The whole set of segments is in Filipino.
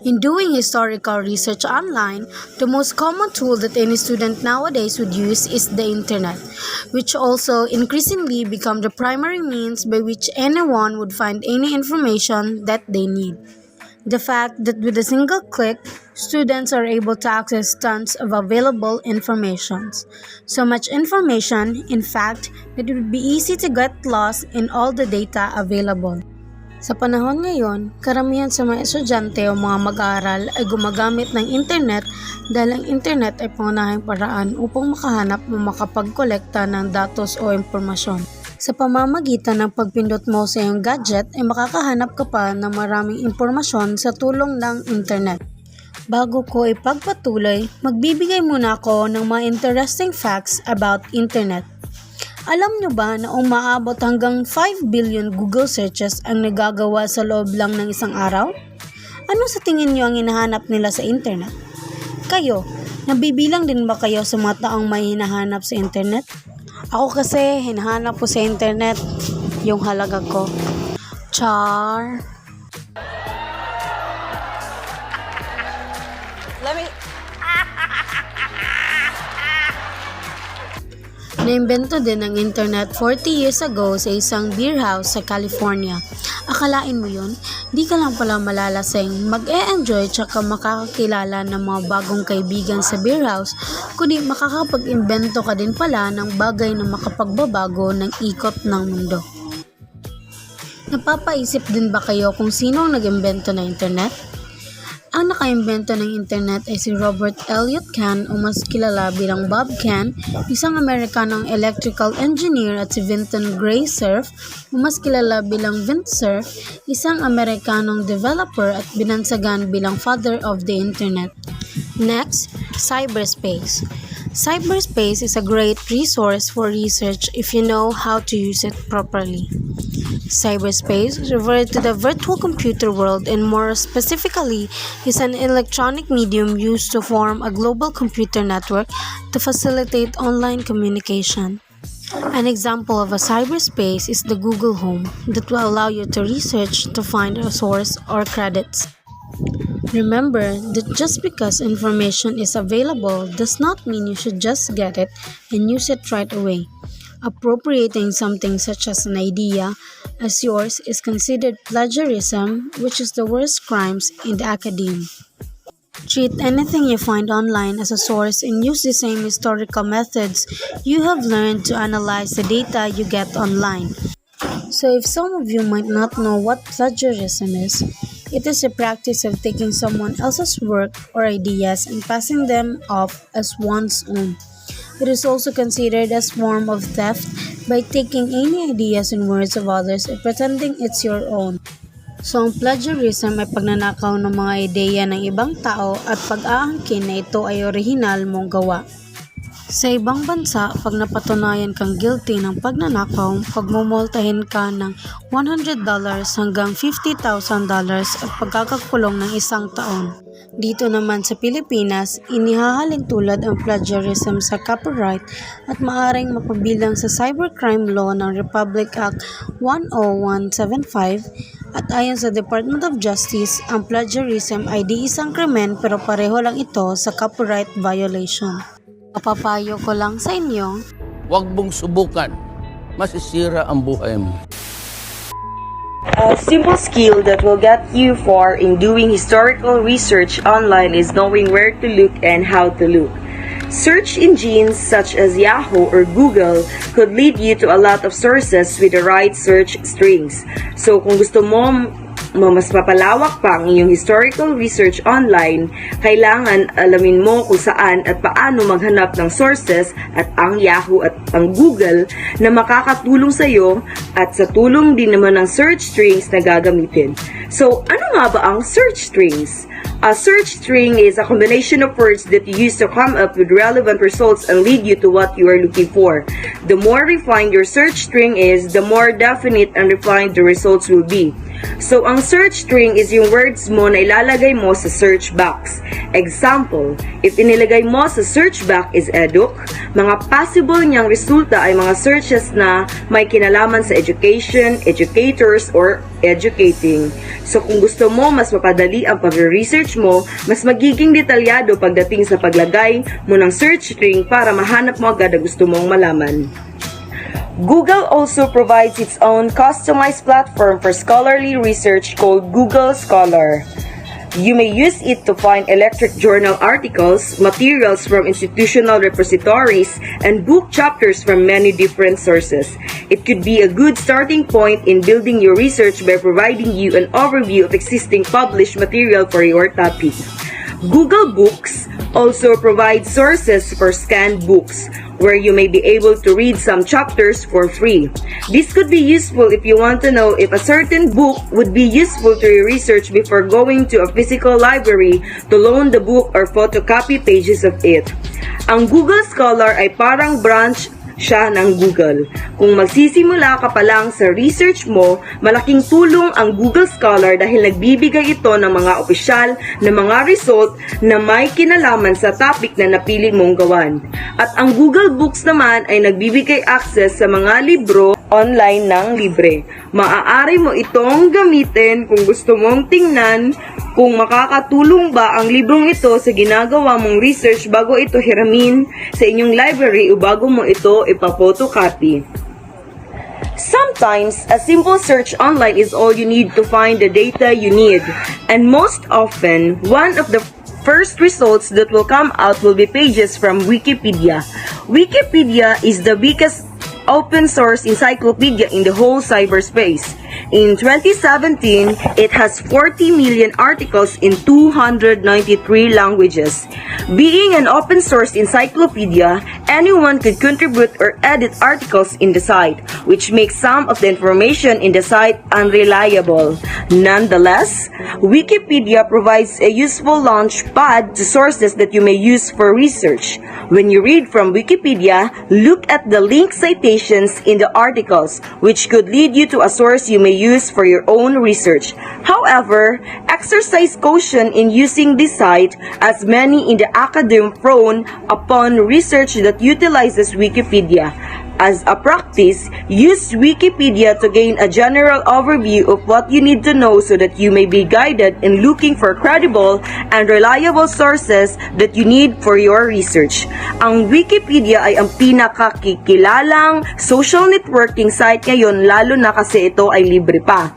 In doing historical research online, the most common tool that any student nowadays would use is the internet, which also increasingly become the primary means by which anyone would find any information that they need. The fact that with a single click, students are able to access tons of available information. So much information, in fact, that it would be easy to get lost in all the data available. Sa panahon ngayon, karamihan sa mga estudyante o mga mag-aaral ay gumagamit ng internet dahil ang internet ay pangunahing paraan upang makahanap o makapagkolekta ng datos o impormasyon. Sa pamamagitan ng pagpindot mo sa iyong gadget ay makakahanap ka pa ng maraming impormasyon sa tulong ng internet. Bago ko ipagpatuloy, magbibigay muna ako ng mga interesting facts about internet. Alam nyo ba na umaabot hanggang 5 billion Google searches ang nagagawa sa loob lang ng isang araw? Ano sa tingin nyo ang hinahanap nila sa internet? Kayo, nabibilang din ba kayo sa mga taong may hinahanap sa internet? Ako kasi, hinahanap ko sa internet yung halaga ko. Char! Naimbento din ang internet 40 years ago sa isang beer house sa California. Akalain mo yun? Di ka lang pala malalasing, mag-e-enjoy tsaka makakakilala ng mga bagong kaibigan sa beer house, kundi makakapag-imbento ka din pala ng bagay na makapagbabago ng ikot ng mundo. Napapaisip din ba kayo kung sino ang nag-imbento ng internet? Ang nakaimbento ng internet ay si Robert Elliott Kahn o mas kilala bilang Bob Kahn, isang Amerikanong electrical engineer, at si Vinton Gray Cerf o mas kilala bilang Vint Cerf, isang Amerikanong developer at binansagan bilang father of the internet. Next, cyberspace. Cyberspace is a great resource for research if you know how to use it properly. Cyberspace refers to the virtual computer world and more specifically is an electronic medium used to form a global computer network to facilitate online communication. An example of a cyberspace is the Google Home that will allow you to research to find a source or credits. Remember that just because information is available does not mean you should just get it and use it right away. Appropriating something such as an idea as yours is considered plagiarism, which is the worst crimes in the academe. Treat anything you find online as a source and use the same historical methods you have learned to analyze the data you get online. So if some of you might not know what plagiarism is, it is a practice of taking someone else's work or ideas and passing them off as one's own. It is also considered as form of theft by taking any ideas and words of others and pretending it's your own. So ang plagiarism ay pagnanakaw ng mga ideya ng ibang tao at pag-aangkin na ito ay orihinal mong gawa. Sa ibang bansa, pag napatunayan kang guilty ng pagnanakaw, pagmumultahin ka ng $100 hanggang $50,000 at pagkakakulong ng 1 taon. Dito naman sa Pilipinas, inihahalin tulad ang plagiarism sa copyright at maaring mapabilang sa cybercrime law ng Republic Act 10175 at ayon sa Department of Justice, ang plagiarism ay di isang krimen pero pareho lang ito sa copyright violation. Papayo ko lang sa inyo, huwag mong subukan. Masisira ang buhay mo. A simple skill that will get you far in doing historical research online is knowing where to look and how to look. Search engines such as Yahoo or Google could lead you to a lot of sources with the right search strings. So kung gusto mo mas mapalawak pa ang iyong historical research online, kailangan alamin mo kung saan at paano maghanap ng sources at ang Yahoo at ang Google na makakatulong sa iyo at sa tulong din naman ng search strings na gagamitin. So, ano nga ba ang search strings? A search string is a combination of words that you use to come up with relevant results and lead you to what you are looking for. The more refined your search string is, the more definite and refined the results will be. So, ang search string is yung words mo na ilalagay mo sa search box. Example, if inilagay mo sa search box is eduk, mga possible niyang resulta ay mga searches na may kinalaman sa education, educators, or educating. So, kung gusto mo mas mapadali ang pag-research mo, mas magiging detalyado pagdating sa paglagay mo ng search string para mahanap mo agad ang gusto mong malaman. Google also provides its own customized platform for scholarly research called Google Scholar. You may use it to find electric journal articles, materials from institutional repositories, and book chapters from many different sources. It could be a good starting point in building your research by providing you an overview of existing published material for your topic. Google Books also provides sources for scanned books, where you may be able to read some chapters for free. This could be useful if you want to know if a certain book would be useful to your research before going to a physical library to loan the book or photocopy pages of it. Ang Google Scholar ay parang branch siya ng Google. Kung magsisimula ka pa lang sa research mo, malaking tulong ang Google Scholar dahil nagbibigay ito ng mga opisyal na mga result na may kinalaman sa topic na napili mong gawan. At ang Google Books naman ay nagbibigay access sa mga libro online ng libre. Maaari mo itong gamitin kung gusto mong tingnan kung makakatulong ba ang librong ito sa ginagawa mong research bago ito hiramin sa inyong library o bago mo ito ipapotocopy. Sometimes, a simple search online is all you need to find the data you need. And most often, one of the first results that will come out will be pages from Wikipedia. Wikipedia is the biggest open source encyclopedia in the whole cyberspace. In 2017, it has 40 million articles in 293 languages. Being an open source encyclopedia, anyone could contribute or edit articles in the site, which makes some of the information in the site unreliable. Nonetheless, Wikipedia provides a useful launch pad to sources that you may use for research. When you read from Wikipedia, look at the link citations in the articles, which could lead you to a source you may use for your own research. However, exercise caution in using this site, as many in the academe frown upon research that utilizes Wikipedia. As a practice, use Wikipedia to gain a general overview of what you need to know so that you may be guided in looking for credible and reliable sources that you need for your research. Ang Wikipedia ay ang pinakakikilalang social networking site ngayon, lalo na kasi ito ay libre pa.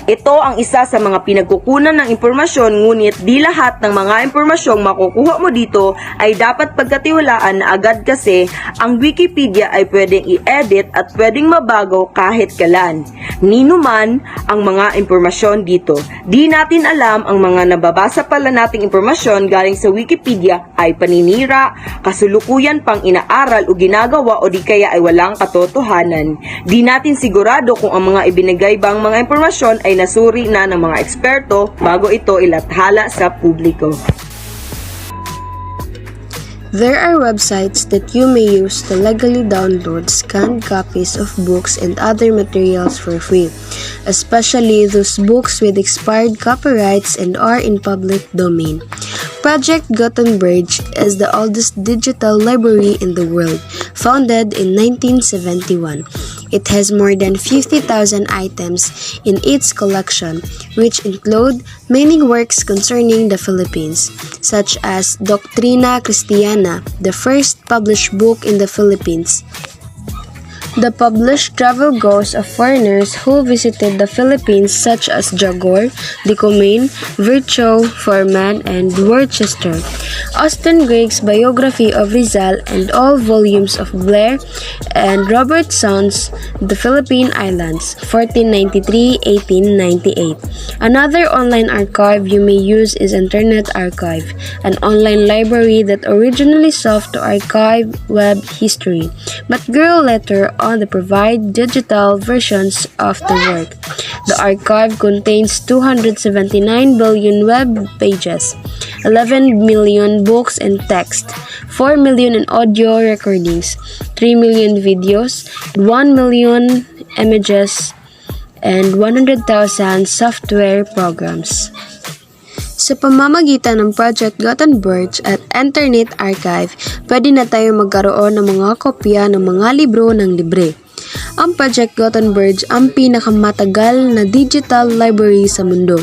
Ito ang isa sa mga pinagkukunan ng impormasyon, ngunit di lahat ng mga impormasyong makukuha mo dito ay dapat pagkatiwalaan na agad kasi ang Wikipedia ay pwedeng i-edit at pwedeng mabago kahit kailan. Ninuman ang mga impormasyon dito. Di natin alam ang mga nababasa pala nating impormasyon galing sa Wikipedia ay paninira, kasulukuyan pang inaaral o ginagawa o di kaya ay walang katotohanan. Di natin sigurado kung ang mga ibinigay bang mga impormasyon ay nasuri na ng mga eksperto bago ito ilathala sa publiko. There are websites that you may use to legally download scanned copies of books and other materials for free, especially those books with expired copyrights and are in public domain. Project Gutenberg is the oldest digital library in the world, founded in 1971. It has more than 50,000 items in its collection, which include many works concerning the Philippines, such as Doctrina Christiana, the first published book in the Philippines. The published travel goes of foreigners who visited the Philippines such as Jagor, Dicomain, Virchow, Foreman, and Worcester. Austin Gregg's biography of Rizal and all volumes of Blair and Robertson's The Philippine Islands, 1493-1898. Another online archive you may use is Internet Archive, an online library that originally sought to archive web history, but grew later on to provide digital versions of the work. The archive contains 279 billion web pages, 11 million books and text, 4 million in audio recordings, 3 million videos, 1 million images, and 100,000 software programs. Sa pamamagitan ng Project Gutenberg at Internet Archive, pwede na tayo magkaroon ng mga kopya ng mga libro ng libre. Ang Project Gutenberg ang pinakamatagal na digital library sa mundo.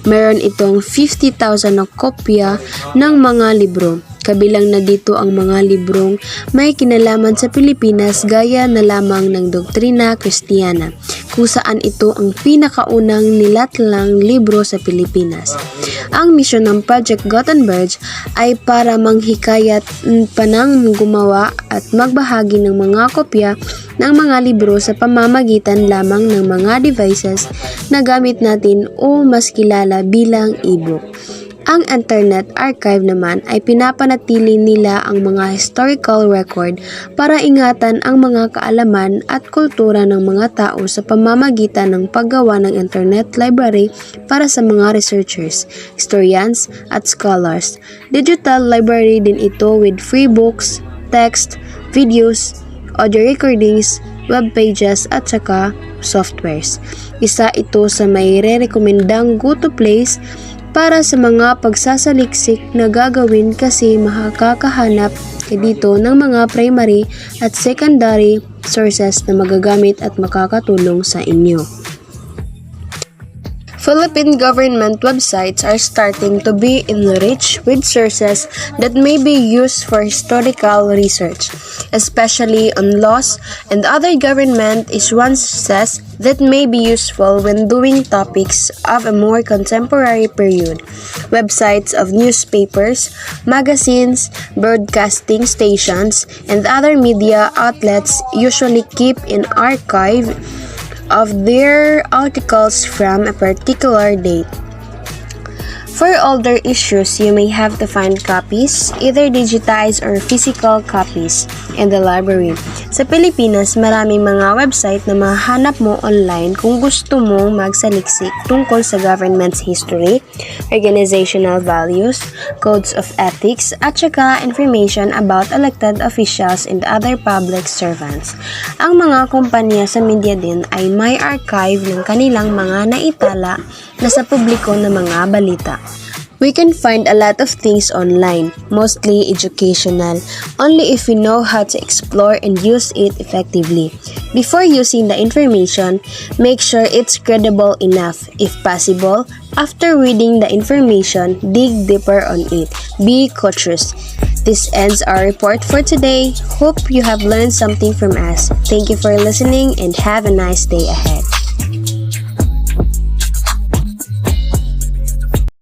Meron itong 50,000 na kopya ng mga libro. Kabilang na dito ang mga librong may kinalaman sa Pilipinas gaya na lamang ng Doktrina Kristiyana, kung saan ito ang pinakaunang nilatlang libro sa Pilipinas. Ang misyon ng Project Gutenberg ay para manghikayat panang gumawa at magbahagi ng mga kopya ng mga libro sa pamamagitan lamang ng mga devices na gamit natin o mas kilala bilang e-book. Ang Internet Archive naman ay pinapanatili nila ang mga historical record para ingatan ang mga kaalaman at kultura ng mga tao sa pamamagitan ng paggawa ng Internet Library para sa mga researchers, historians, at scholars. Digital library din ito with free books, text, videos, audio recordings, web pages at saka softwares. Isa ito sa may re-rekomendang go-to place para sa mga pagsasaliksik na gagawin kasi makakahanap dito ng mga primary at secondary sources na magagamit at makakatulong sa inyo. Philippine government websites are starting to be enriched with sources that may be used for historical research, especially on laws and other government issuances that may be useful when doing topics of a more contemporary period. Websites of newspapers, magazines, broadcasting stations, and other media outlets usually keep an archive of their articles from a particular date. For older issues, you may have to find copies, either digitized or physical copies, in the library. Sa Pilipinas, maraming mga website na mahanap mo online kung gusto mong magsaliksik tungkol sa government's history, organizational values, codes of ethics, at saka information about elected officials and other public servants. Ang mga kumpanya sa media din ay may archive ng kanilang mga naitala na sa publiko na mga balita. We can find a lot of things online, mostly educational, only if we know how to explore and use it effectively. Before using the information, make sure it's credible enough. If possible, after reading the information, dig deeper on it. Be cautious. This ends our report for today. Hope you have learned something from us. Thank you for listening and have a nice day ahead.